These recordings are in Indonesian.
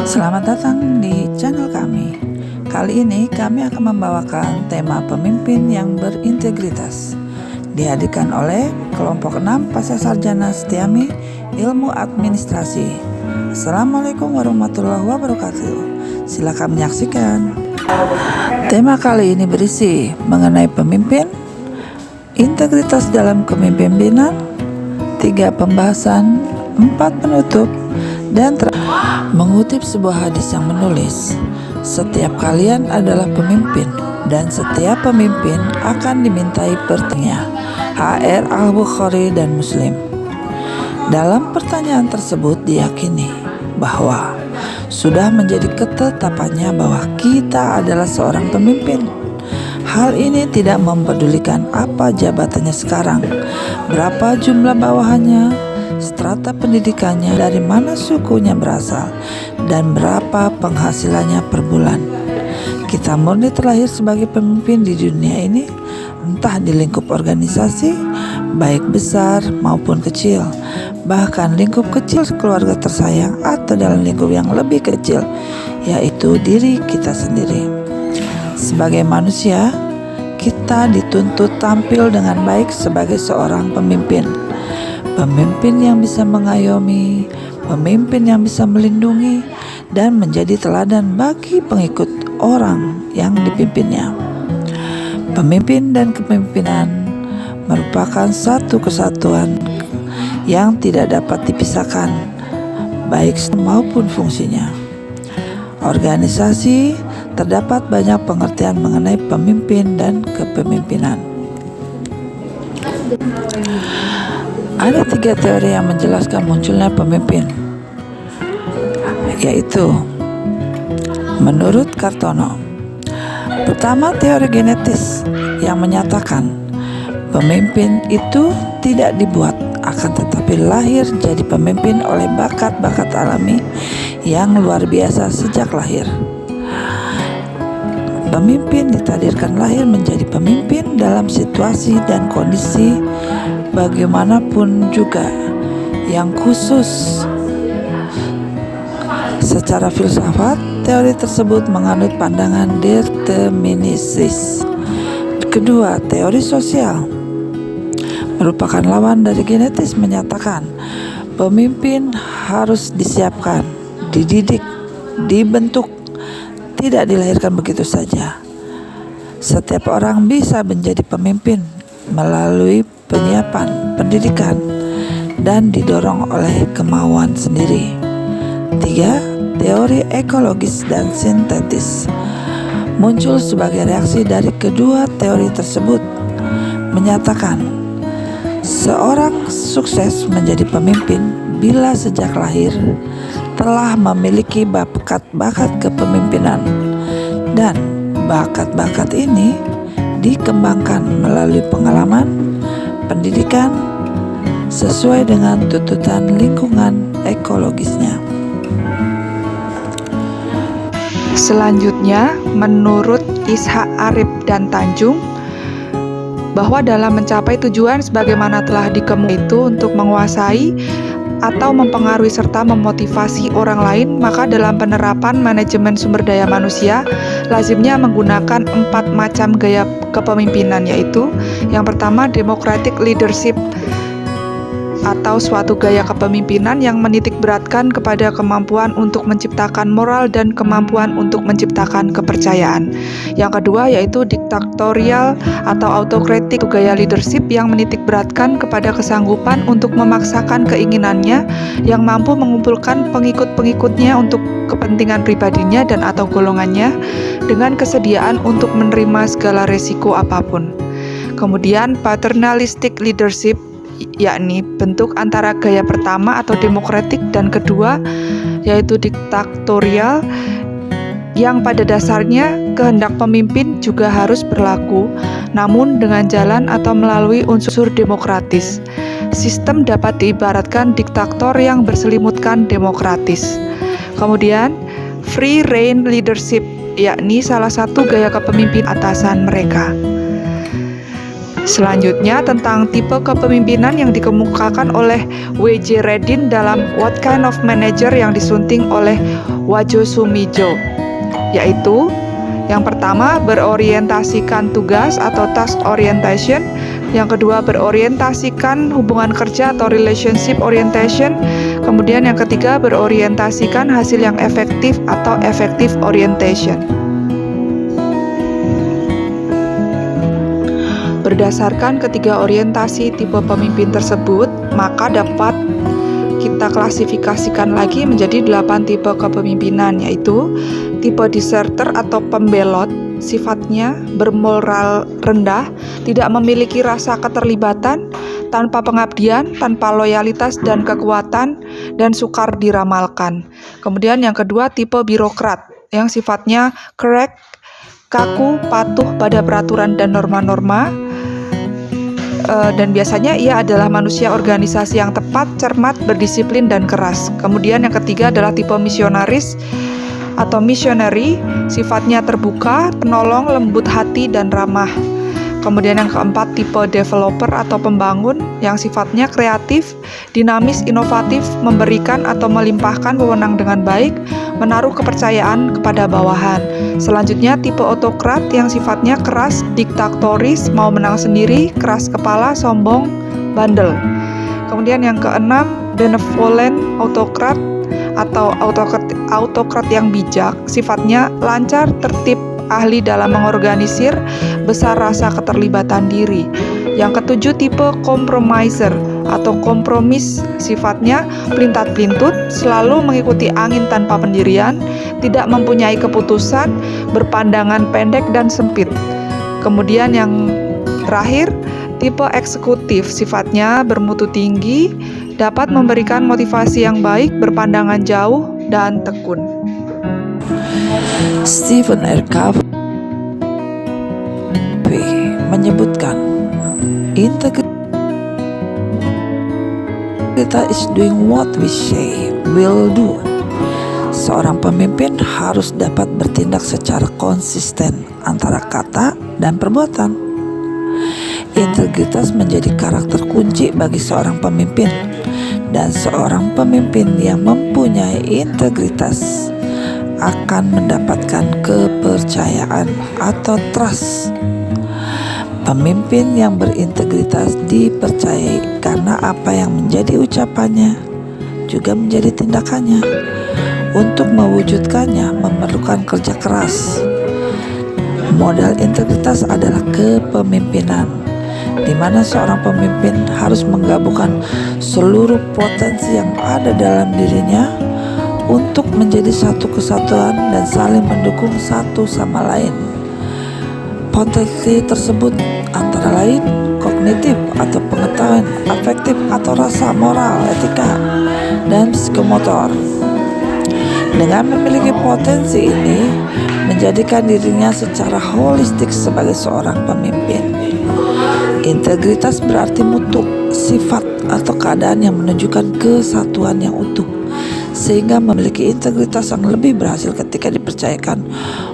Selamat datang di channel kami. Kali ini kami akan membawakan tema pemimpin yang berintegritas. Dihadirkan oleh kelompok 6 Pasca Sarjana Setiami Ilmu Administrasi. Assalamualaikum warahmatullahi wabarakatuh. Silakan menyaksikan. Tema kali ini berisi mengenai pemimpin, integritas dalam kepemimpinan, 3 pembahasan, 4 penutup, dan mengutip sebuah hadis yang menulis, setiap kalian adalah pemimpin dan setiap pemimpin akan dimintai pertanyaan. HR Al-Bukhari dan Muslim. Dalam pertanyaan tersebut diyakini bahwa sudah menjadi ketetapannya bahwa kita adalah seorang pemimpin. Hal ini tidak mempedulikan apa jabatannya sekarang, berapa jumlah bawahannya, strata pendidikannya, dari mana sukunya berasal, dan berapa penghasilannya per bulan. Kita murni terlahir sebagai pemimpin di dunia ini, entah di lingkup organisasi, baik besar maupun kecil, bahkan lingkup kecil keluarga tersayang, atau dalam lingkup yang lebih kecil, yaitu diri kita sendiri. Sebagai manusia, kita dituntut tampil dengan baik sebagai seorang pemimpin. Pemimpin yang bisa mengayomi, pemimpin yang bisa melindungi, dan menjadi teladan bagi pengikut orang yang dipimpinnya. Pemimpin dan kepemimpinan merupakan satu kesatuan yang tidak dapat dipisahkan, baik maupun fungsinya. Organisasi terdapat banyak pengertian mengenai pemimpin dan kepemimpinan. Ada 3 teori yang menjelaskan munculnya pemimpin, yaitu menurut Kartono. Pertama, teori genetis yang menyatakan pemimpin itu tidak dibuat, akan tetapi lahir jadi pemimpin oleh bakat-bakat alami yang luar biasa sejak lahir. Pemimpin ditakdirkan lahir menjadi pemimpin dalam situasi dan kondisi bagaimanapun juga yang khusus. Secara filsafat, teori tersebut menganut pandangan deterministis. Kedua, teori sosial merupakan lawan dari genetis, menyatakan pemimpin harus disiapkan, dididik, dibentuk, tidak dilahirkan begitu saja. Setiap orang bisa menjadi pemimpin melalui penyiapan, pendidikan, dan didorong oleh kemauan sendiri. 3. Teori ekologis dan sintetis muncul sebagai reaksi dari kedua teori tersebut, menyatakan seorang sukses menjadi pemimpin bila sejak lahir telah memiliki bakat-bakat kepemimpinan, dan bakat-bakat ini dikembangkan melalui pengalaman, pendidikan, sesuai dengan tuntutan lingkungan ekologisnya. Selanjutnya, menurut Ishak Arif dan Tanjung, bahwa dalam mencapai tujuan sebagaimana telah dikemukakan itu untuk menguasai atau mempengaruhi serta memotivasi orang lain, maka dalam penerapan manajemen sumber daya manusia lazimnya menggunakan 4 macam gaya kepemimpinan, yaitu yang pertama, democratic leadership, atau suatu gaya kepemimpinan yang menitik beratkan kepada kemampuan untuk menciptakan moral dan kemampuan untuk menciptakan kepercayaan. Yang kedua yaitu diktatorial atau autokratik, gaya leadership yang menitik beratkan kepada kesanggupan untuk memaksakan keinginannya, yang mampu mengumpulkan pengikut-pengikutnya untuk kepentingan pribadinya dan atau golongannya dengan kesediaan untuk menerima segala resiko apapun. Kemudian paternalistic leadership, yakni bentuk antara gaya pertama atau demokratik dan kedua yaitu diktatorial, yang pada dasarnya kehendak pemimpin juga harus berlaku, namun dengan jalan atau melalui unsur demokratis. Sistem dapat diibaratkan diktator yang berselimutkan demokratis. Kemudian free reign leadership, yakni salah satu gaya kepemimpinan atasan mereka. Selanjutnya tentang tipe kepemimpinan yang dikemukakan oleh W.J. Redin dalam What Kind of Manager yang disunting oleh Wajo Sumijo, yaitu yang pertama berorientasikan tugas atau task orientation, yang kedua berorientasikan hubungan kerja atau relationship orientation, kemudian yang ketiga berorientasikan hasil yang efektif atau effective orientation. Berdasarkan ketiga orientasi tipe pemimpin tersebut, maka dapat kita klasifikasikan lagi menjadi 8 tipe kepemimpinan, yaitu tipe deserter atau pembelot, sifatnya bermoral rendah, tidak memiliki rasa keterlibatan, tanpa pengabdian, tanpa loyalitas dan kekuatan, dan sukar diramalkan. Kemudian yang kedua tipe birokrat, yang sifatnya correct, kaku, patuh pada peraturan dan norma-norma, dan biasanya ia adalah manusia organisasi yang tepat, cermat, berdisiplin, dan keras. Kemudian yang ketiga adalah tipe misionaris atau missionary, sifatnya terbuka, penolong, lembut hati, dan ramah. Kemudian yang keempat tipe developer atau pembangun, yang sifatnya kreatif, dinamis, inovatif, memberikan atau melimpahkan wewenang dengan baik, menaruh kepercayaan kepada bawahan. Selanjutnya tipe autokrat, yang sifatnya keras, diktatoris, mau menang sendiri, keras kepala, sombong, bandel. Kemudian yang keenam benevolent autokrat atau autokrat yang bijak, sifatnya lancar, tertib, ahli dalam mengorganisir, besar rasa keterlibatan diri. Yang ketujuh tipe compromiser atau kompromis, sifatnya pelintat-pelintut, selalu mengikuti angin tanpa pendirian, tidak mempunyai keputusan, berpandangan pendek dan sempit. Kemudian yang terakhir tipe eksekutif, sifatnya bermutu tinggi, dapat memberikan motivasi yang baik, berpandangan jauh dan tekun. Stephen R. Covey menyebutkan integritas is doing what we say we'll do. Seorang pemimpin harus dapat bertindak secara konsisten antara kata dan perbuatan. Integritas menjadi karakter kunci bagi seorang pemimpin, dan seorang pemimpin yang mempunyai integritas akan mendapatkan kepercayaan atau trust. Pemimpin yang berintegritas dipercayai karena apa yang menjadi ucapannya juga menjadi tindakannya. Untuk mewujudkannya memerlukan kerja keras. Modal integritas adalah kepemimpinan, di mana seorang pemimpin harus menggabungkan seluruh potensi yang ada dalam dirinya untuk menjadi satu kesatuan dan saling mendukung satu sama lain. Potensi tersebut antara lain kognitif atau pengetahuan, afektif atau rasa, moral, etika, dan psikomotor. Dengan memiliki potensi ini, menjadikan dirinya secara holistik sebagai seorang pemimpin. Integritas berarti mutu, sifat atau keadaan yang menunjukkan kesatuan yang utuh, sehingga memiliki integritas yang lebih berhasil ketika dipercayakan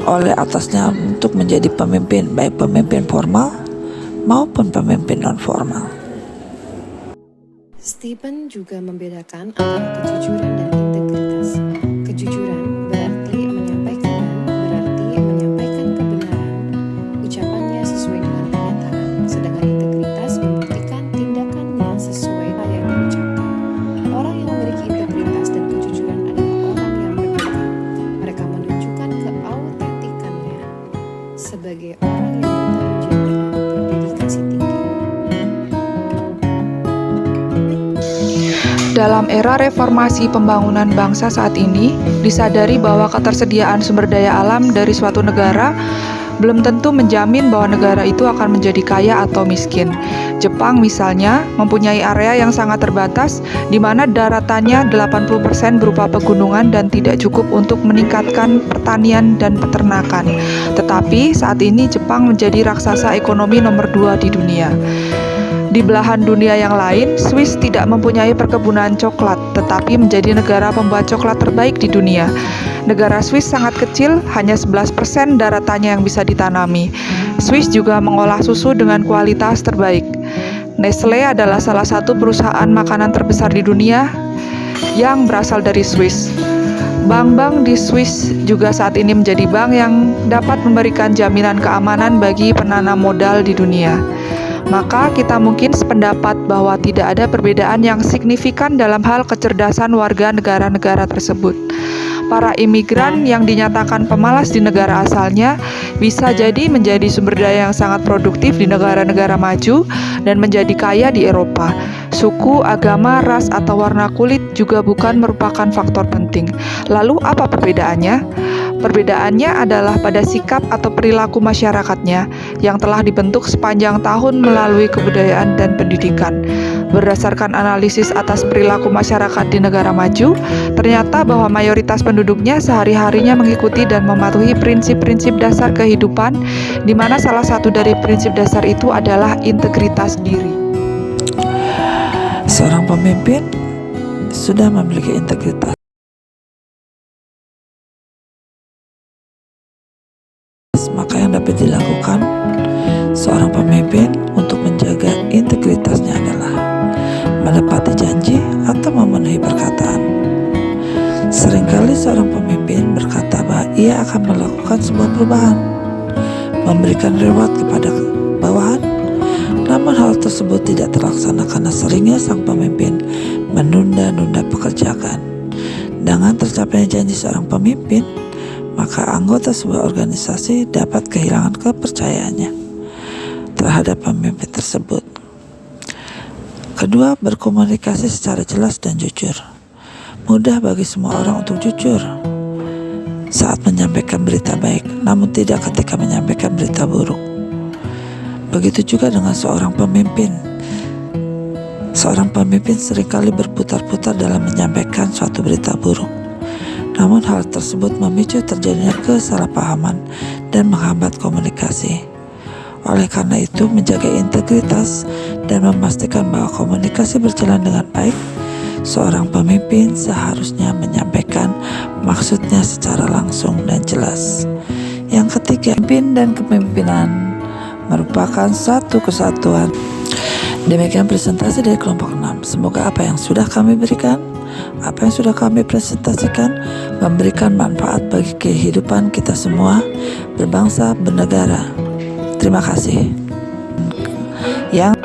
oleh atasnya untuk menjadi pemimpin, baik pemimpin formal maupun pemimpin non-formal. Stephen juga membedakan antara kejujuran dan integritas. Kejujuran berarti menyampaikan kebenaran, ucapannya sesuai dengan kenyataan, sedangkan integritas membuktikan tindakannya sesuai apa yang diucapkan. Orang yang memiliki integritas dan kejujuran adalah orang yang berbeda. Mereka menunjukkan keautentikannya sebagai orang yang bertanggung jawab dan berdedikasi tinggi. Dalam era reformasi pembangunan bangsa saat ini, disadari bahwa ketersediaan sumber daya alam dari suatu negara belum tentu menjamin bahwa negara itu akan menjadi kaya atau miskin. Jepang misalnya mempunyai area yang sangat terbatas di mana daratannya 80% berupa pegunungan dan tidak cukup untuk meningkatkan pertanian dan peternakan. Tetapi saat ini Jepang menjadi raksasa ekonomi nomor 2 di dunia. Di belahan dunia yang lain, Swiss tidak mempunyai perkebunan coklat, tetapi menjadi negara pembuat coklat terbaik di dunia. Negara Swiss sangat kecil, hanya 11% daratannya yang bisa ditanami. Swiss juga mengolah susu dengan kualitas terbaik. Nestle adalah salah satu perusahaan makanan terbesar di dunia yang berasal dari Swiss. Bank-bank di Swiss juga saat ini menjadi bank yang dapat memberikan jaminan keamanan bagi penanam modal di dunia. Maka kita mungkin sependapat bahwa tidak ada perbedaan yang signifikan dalam hal kecerdasan warga negara-negara tersebut. Para imigran yang dinyatakan pemalas di negara asalnya bisa jadi menjadi sumber daya yang sangat produktif di negara-negara maju dan menjadi kaya di Eropa. Suku, agama, ras, atau warna kulit juga bukan merupakan faktor penting. Lalu apa perbedaannya? Perbedaannya adalah pada sikap atau perilaku masyarakatnya yang telah dibentuk sepanjang tahun melalui kebudayaan dan pendidikan. Berdasarkan analisis atas perilaku masyarakat di negara maju, ternyata bahwa mayoritas penduduknya sehari-harinya mengikuti dan mematuhi prinsip-prinsip dasar kehidupan, di mana salah satu dari prinsip dasar itu adalah integritas diri. Seorang pemimpin sudah memiliki integritas, maka yang dapat dilakukan seorang pemimpin untuk menjaga integritasnya adalah menepati janji atau memenuhi perkataan. Seringkali seorang pemimpin berkata bahwa ia akan melakukan sebuah perubahan, memberikan reward kepada bawahan, namun hal tersebut tidak terlaksana karena seringnya sang pemimpin menunda-nunda pekerjaan. Dengan tercapainya janji seorang pemimpin, maka anggota sebuah organisasi dapat kehilangan kepercayaannya terhadap pemimpin tersebut. Kedua, berkomunikasi secara jelas dan jujur. Mudah bagi semua orang untuk jujur saat menyampaikan berita baik, namun tidak ketika menyampaikan berita buruk. Begitu juga dengan seorang pemimpin. Seorang pemimpin seringkali berputar-putar dalam menyampaikan suatu berita buruk. Namun hal tersebut memicu terjadinya kesalahpahaman dan menghambat komunikasi. Oleh karena itu, menjaga integritas dan memastikan bahwa komunikasi berjalan dengan baik, seorang pemimpin seharusnya menyampaikan maksudnya secara langsung dan jelas. Yang ketiga, pemimpin dan kepemimpinan merupakan satu kesatuan. Demikian presentasi dari kelompok 6. Semoga apa yang sudah kami berikan, apa yang sudah kami presentasikan memberikan manfaat bagi kehidupan kita semua, berbangsa, bernegara. Terima kasih. Yang